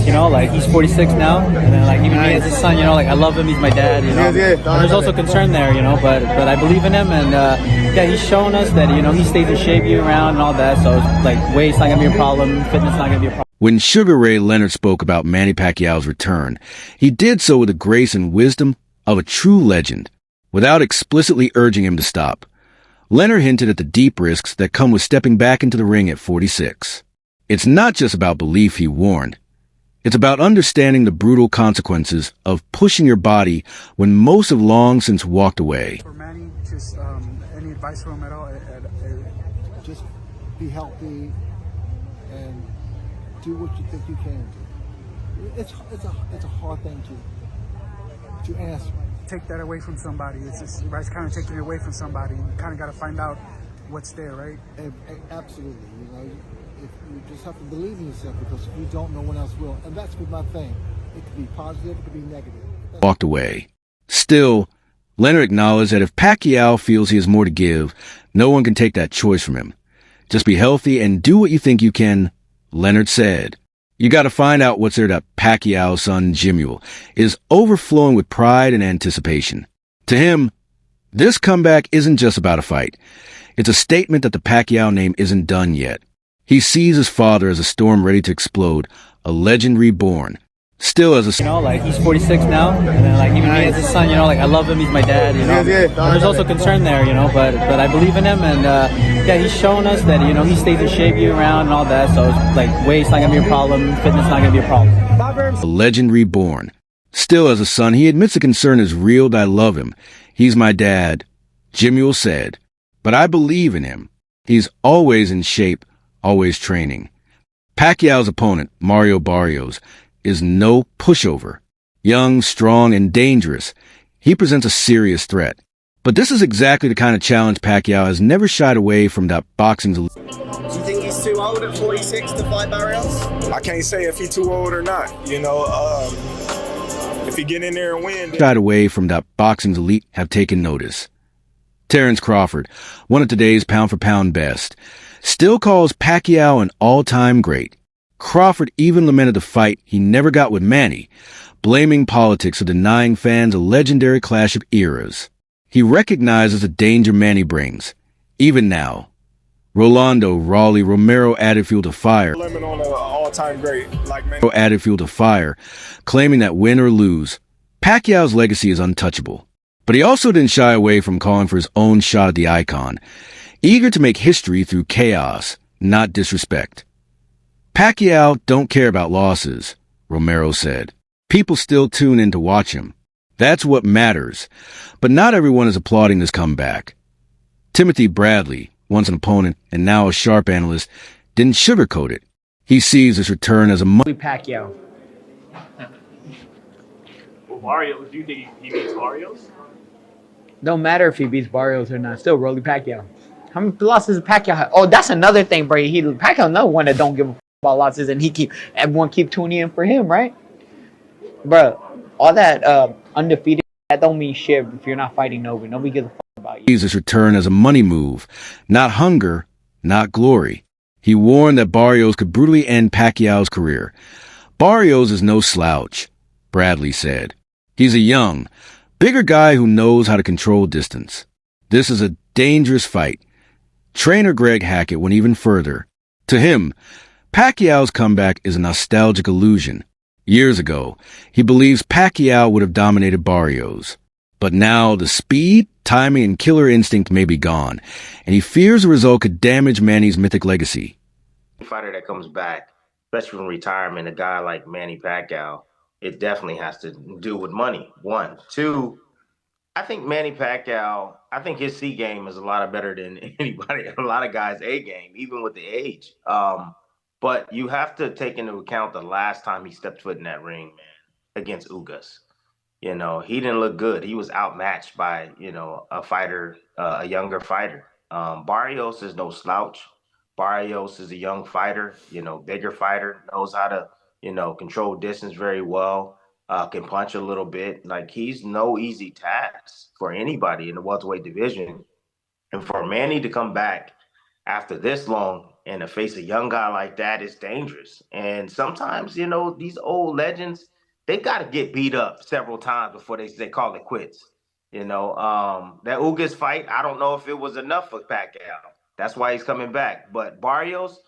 this, like he's 46 now, and then like even me as his son, like I love him, he's my dad, And there's also concern there, but I believe in him, and yeah, he's shown us that he stays in shape year round and all that, so it's like weight's not gonna be a problem, fitness not gonna be a problem. When Sugar Ray Leonard spoke about Manny Pacquiao's return, he did so with the grace and wisdom of a true legend, without explicitly urging him to stop. Leonard hinted at the deep risks that come with stepping back into the ring at 46. It's not just about belief, he warned. It's about understanding the brutal consequences of pushing your body when most have long since walked away. For Manny, just any advice for him at all? Just be healthy and do what you think you can do. It's a hard thing to answer. Take that away from somebody. It's kind of taking it away from somebody. You kind of got to find out what's there, right? Absolutely. If you just have to believe in yourself, because if you don't, no one else will. And that's my thing. It could be positive, it could be negative. Walked away. Still, Leonard acknowledged that if Pacquiao feels he has more to give, no one can take that choice from him. Just be healthy and do what you think you can, Leonard said. You got to find out what's there that Pacquiao's son, Jimuel, is overflowing with pride and anticipation. To him, this comeback isn't just about a fight. It's a statement that the Pacquiao name isn't done yet. He sees his father as a storm ready to explode, a legend reborn. Still as a like he's 46 now, and then like even me as his son, like I love him, he's my dad, There's also concern there, but I believe in him, and yeah, he's shown us that he stays in shape year round and all that, so it's like weight's not gonna be a problem, fitness not gonna be a problem. A legend reborn. Still as a son, he admits the concern is real, that I love him. He's my dad, Jimuel said. But I believe in him. He's always in shape, always training. Pacquiao's opponent, Mario Barrios, is no pushover. Young, strong, and dangerous, he presents a serious threat. But this is exactly the kind of challenge Pacquiao has never shied away from. That boxing's... Do you think he's too old at 46 to fight Barrios? I can't say if he's too old or not. If he get in there and win... Shied away from. That boxing's elite have taken notice. Terrence Crawford, one of today's pound-for-pound best, still calls Pacquiao an all-time great. Crawford even lamented the fight he never got with Manny, blaming politics for denying fans a legendary clash of eras. He recognizes the danger Manny brings, even now. Rolando Raleigh Romero added fuel to fire. Lemon on an all-time great, like Manny. Added fuel to fire, claiming that win or lose, Pacquiao's legacy is untouchable. But he also didn't shy away from calling for his own shot at the icon, eager to make history through chaos, not disrespect. Pacquiao don't care about losses, Romero said. People still tune in to watch him. That's what matters. But not everyone is applauding this comeback. Timothy Bradley, once an opponent and now a sharp analyst, didn't sugarcoat it. He sees his return as a Pacquiao. Well, Barrios, do you think he beats Barrios? Don't matter if he beats Barrios or not. Still, Rolly Pacquiao. How many losses does Pacquiao have? Oh, that's another thing, bro. Pacquiao another one that don't give a about losses, and everyone keep tuning in for him, right? Bro, all that undefeated, that don't mean shit if you're not fighting nobody. Nobody gives a fuck about you. Sees his return as a money move, not hunger, not glory. He warned that Barrios could brutally end Pacquiao's career. Barrios is no slouch, Bradley said. He's a young, bigger guy who knows how to control distance. This is a dangerous fight. Trainer Greg Hackett went even further. To him, Pacquiao's comeback is a nostalgic illusion. Years ago, he believes Pacquiao would have dominated Barrios. But now the speed, timing, and killer instinct may be gone, and he fears the result could damage Manny's mythic legacy. Fighter that comes back, especially from retirement, a guy like Manny Pacquiao, it definitely has to do with money. One. Two, I think Manny Pacquiao, I think his C game is a lot better than anybody, a lot of guys' A game, even with the age. But you have to take into account the last time he stepped foot in that ring, man, against Ugas. He didn't look good. He was outmatched by, a fighter, a younger fighter. Barrios is no slouch. Barrios is a young fighter, bigger fighter, knows how to, control distance very well, can punch a little bit. Like, he's no easy task for anybody in the welterweight division. And for Manny to come back after this long, And to face a young guy like that is dangerous. And sometimes, you know, these old legends, they got to get beat up several times before they call it quits. You know, that Ugas fight, I don't know if it was enough for Pacquiao. That's why he's coming back. But Barrios,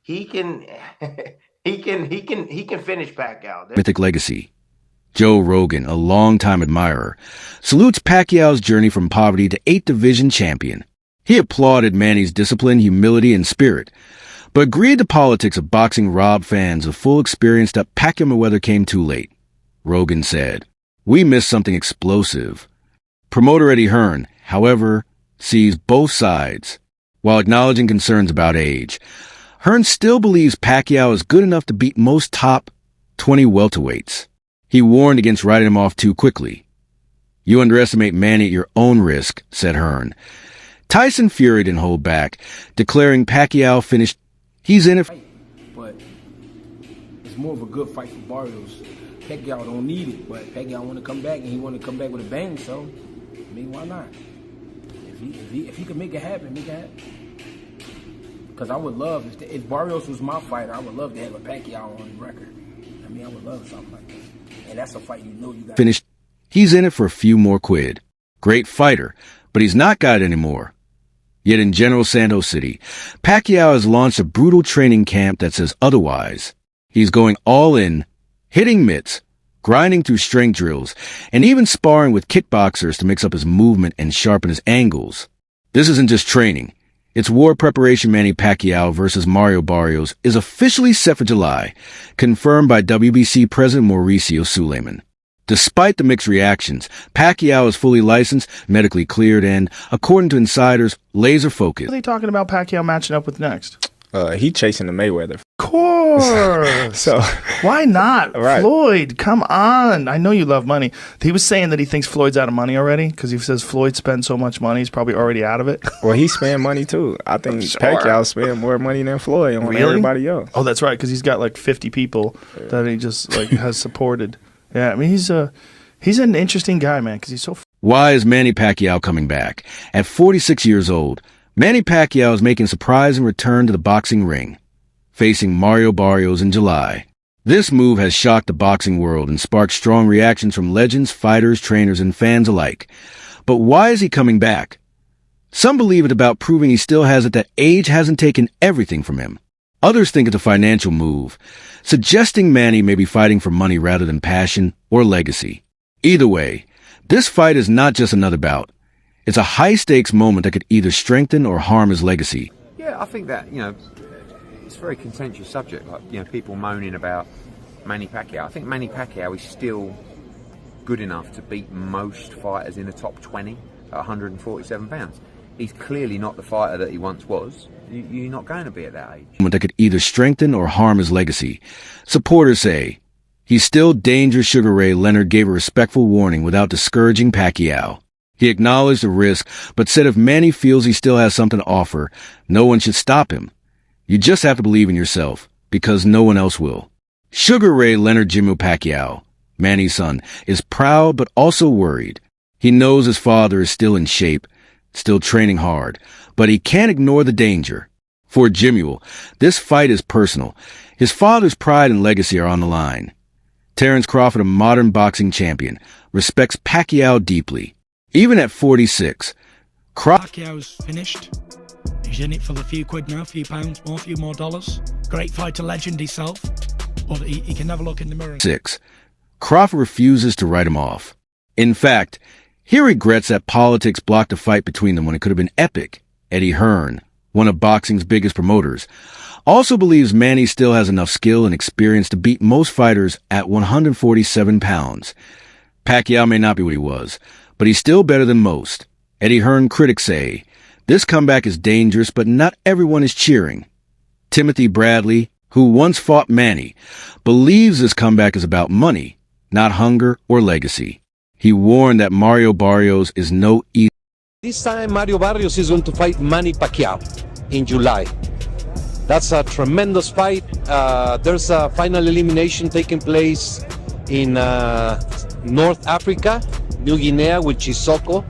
he can he can finish Pacquiao. Mythic legacy. Joe Rogan, a longtime admirer, salutes Pacquiao's journey from poverty to 8th division champion. He applauded Manny's discipline, humility, and spirit, but agreed the politics of boxing robbed fans of full experience that Pacquiao-Mayweather came too late. Rogan said, "We missed something explosive." Promoter Eddie Hearn, however, sees both sides. While acknowledging concerns about age, Hearn still believes Pacquiao is good enough to beat most top 20 welterweights. He warned against writing him off too quickly. "You underestimate Manny at your own risk," said Hearn. Tyson Fury didn't hold back, declaring Pacquiao finished. He's in it. But it's more of a good fight for Barrios. Pacquiao don't need it, but Pacquiao want to come back, and he want to come back with a bang. So, I mean, why not? If he could make it happen, make it happen. Because I would love if Barrios was my fighter, I would love to have a Pacquiao on the record. I mean, I would love something like that. And that's a fight you know you got. Finished. He's in it for a few more quid. Great fighter, but he's not got it anymore. Yet in General Santos City, Pacquiao has launched a brutal training camp that says otherwise. He's going all in, hitting mitts, grinding through strength drills, and even sparring with kickboxers to mix up his movement and sharpen his angles. This isn't just training. It's war preparation. Manny Pacquiao versus Mario Barrios is officially set for July, confirmed by WBC President Mauricio Suleiman. Despite the mixed reactions, Pacquiao is fully licensed, medically cleared, and, according to insiders, laser focused. What are they talking about Pacquiao matching up with next? He chasing the Mayweather. Of course. So why not? Right. Floyd, come on. I know you love money. He was saying that he thinks Floyd's out of money already because he says Floyd spends so much money, he's probably already out of it. Well, he spend money too. I think Sure. Pacquiao spend more money than Floyd on everybody else. Oh, that's right, because he's got like 50 people that he just like has supported. Yeah, I mean, he's an interesting guy, man, because he's so... Why is Manny Pacquiao coming back? At 46 years old, Manny Pacquiao is making a surprising return to the boxing ring, facing Mario Barrios in July. This move has shocked the boxing world and sparked strong reactions from legends, fighters, trainers, and fans alike. But why is he coming back? Some believe it's about proving he still has it, that age hasn't taken everything from him. Others think it's a financial move, suggesting Manny may be fighting for money rather than passion or legacy. Either way, this fight is not just another bout. It's a high-stakes moment that could either strengthen or harm his legacy. Yeah, I think that, it's a very contentious subject, like, people moaning about Manny Pacquiao. I think Manny Pacquiao is still good enough to beat most fighters in the top 20 at 147 pounds. He's clearly not the fighter that he once was. You're not going to be at that age. That could either strengthen or harm his legacy. Supporters say he's still dangerous. Sugar Ray Leonard gave a respectful warning without discouraging Pacquiao. He acknowledged the risk, but said if Manny feels he still has something to offer, no one should stop him. You just have to believe in yourself, because no one else will. Sugar Ray Leonard Jimmy Pacquiao, Manny's son, is proud but also worried. He knows his father is still in shape, still training hard, but he can't ignore the danger. For Jimmy, this fight is personal. His father's pride and legacy are on the line. Terence Crawford, a modern boxing champion, respects Pacquiao deeply. Even at 46, Pacquiao's finished. He's in it for the few quid now, a few pounds more, a few more dollars. Great fighter, legend himself, but he can never look in the mirror. Crawford refuses to write him off. In fact, he regrets that politics blocked a fight between them when it could have been epic. Eddie Hearn, one of boxing's biggest promoters, also believes Manny still has enough skill and experience to beat most fighters at 147 pounds. Pacquiao may not be what he was, but he's still better than most. Eddie Hearn critics say this comeback is dangerous, but not everyone is cheering. Timothy Bradley, who once fought Manny, believes this comeback is about money, not hunger or legacy. He warned that Mario Barrios is no easy. This time Mario Barrios is going to fight Manny Pacquiao in July. That's a tremendous fight. There's a final elimination taking place in North Africa, New Guinea with Chisoko.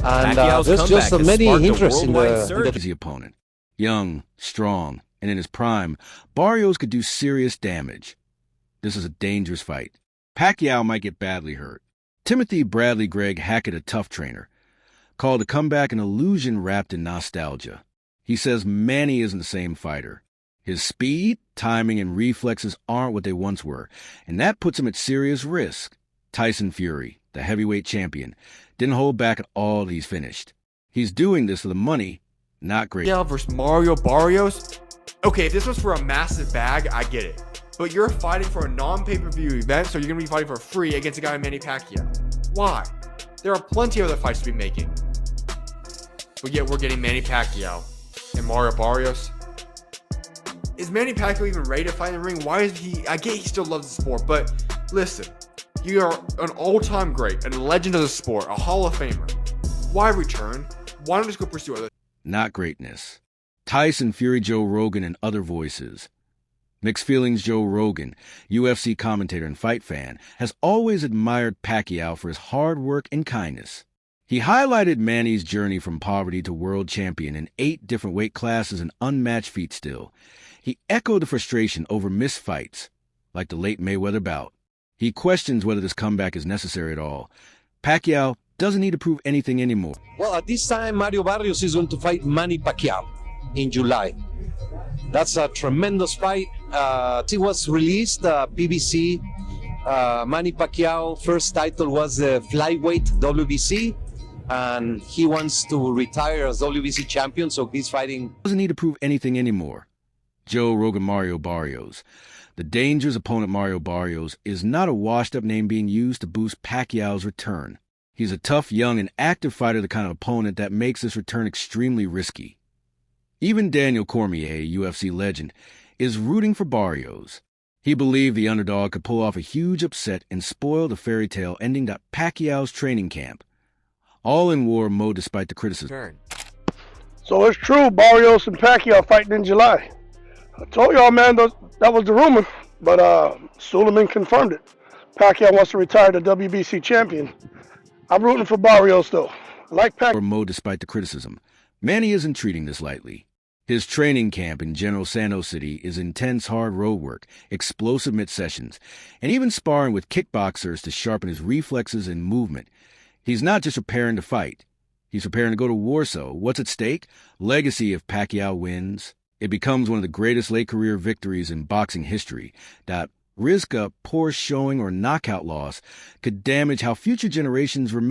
And there's just many interest in the easy opponent. Young, strong, and in his prime, Barrios could do serious damage. This is a dangerous fight. Pacquiao might get badly hurt. Timothy Bradley Gregg Hackett, a tough trainer, called the comeback an illusion wrapped in nostalgia. He says Manny isn't the same fighter. His speed, timing, and reflexes aren't what they once were, and that puts him at serious risk. Tyson Fury, the heavyweight champion, didn't hold back at all till he's finished. He's doing this for the money, not great. Pacquiao versus Mario Barrios? Okay, if this was for a massive bag, I get it. But you're fighting for a non-pay-per-view event, so you're going to be fighting for free against a guy like Manny Pacquiao. Why? There are plenty of other fights to be making. But yet we're getting Manny Pacquiao and Mario Barrios. Is Manny Pacquiao even ready to fight in the ring? Why is he? I get he still loves the sport, but listen, you are an all-time great, a legend of the sport, a Hall of Famer. Why return? Why not just go pursue other? Not greatness. Tyson Fury, Joe Rogan, and other voices. Mixed feelings. Joe Rogan, UFC commentator and fight fan, has always admired Pacquiao for his hard work and kindness. He highlighted Manny's journey from poverty to world champion in 8 different weight classes and unmatched feat still. He echoed the frustration over missed fights, like the late Mayweather bout. He questions whether this comeback is necessary at all. Pacquiao doesn't need to prove anything anymore. Well, at this time, Mario Barrios is going to fight Manny Pacquiao in July. That's a tremendous fight. It was released, PBC. Manny Pacquiao first title was the flyweight WBC, and he wants to retire as WBC champion, so he's fighting. Doesn't need to prove anything anymore. Joe Rogan, Mario Barrios. The dangerous opponent Mario Barrios is not a washed-up name being used to boost Pacquiao's return. He's a tough, young, and active fighter, the kind of opponent that makes this return extremely risky. Even Daniel Cormier, a UFC legend, is rooting for Barrios. He believed the underdog could pull off a huge upset and spoil the fairy tale ending to Pacquiao's training camp. All in war mode despite the criticism. So it's true, Barrios and Pacquiao fighting in July. I told y'all, man, that was the rumor, but Suleiman confirmed it. Pacquiao wants to retire the WBC champion. I'm rooting for Barrios, though. I like Pacquiao. Mode despite the criticism. Manny isn't treating this lightly. His training camp in General Santos City is intense, hard road work, explosive mid-sessions, and even sparring with kickboxers to sharpen his reflexes and movement. He's not just preparing to fight. He's preparing to go to war, so what's at stake? Legacy if Pacquiao wins. It becomes one of the greatest late-career victories in boxing history. That risk a poor showing or knockout loss could damage how future generations remember